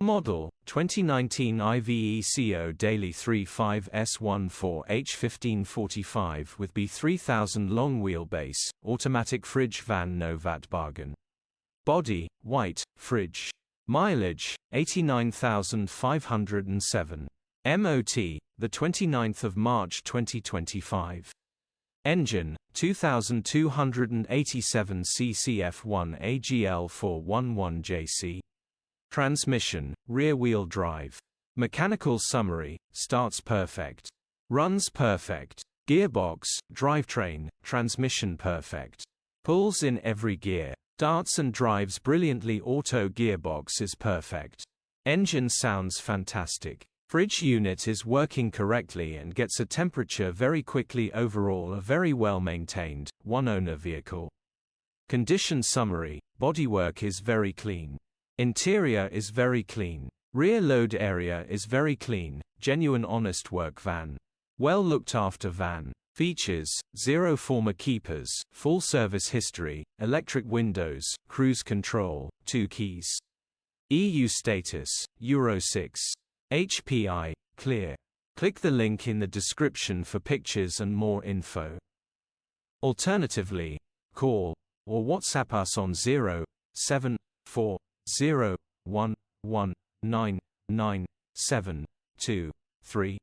Model, 2019 Iveco Daily 35S14H1545 with B3000 long wheelbase, automatic fridge van, no VAT bargain. Body, white, fridge. Mileage, 89,507. MOT, the 29th of March 2025. Engine, 2287 cc F1 AGL411JC. Transmission, rear-wheel drive. Mechanical summary, starts perfect. Runs perfect. Gearbox, drivetrain, transmission perfect. Pulls in every gear. Starts and drives brilliantly. Auto gearbox is perfect. Engine sounds fantastic. Fridge unit is working correctly and gets a temperature very quickly. Overall a very well maintained, one-owner vehicle. Condition summary, bodywork is very clean. Interior is very clean. Rear load area is very clean, genuine honest work van. Well looked after van. Features, 0 former keepers, full service history, electric windows, cruise control, 2 keys. EU status, Euro 6. HPI, clear. Click the link in the description for pictures and more info. Alternatively, call or WhatsApp us on 07401199723.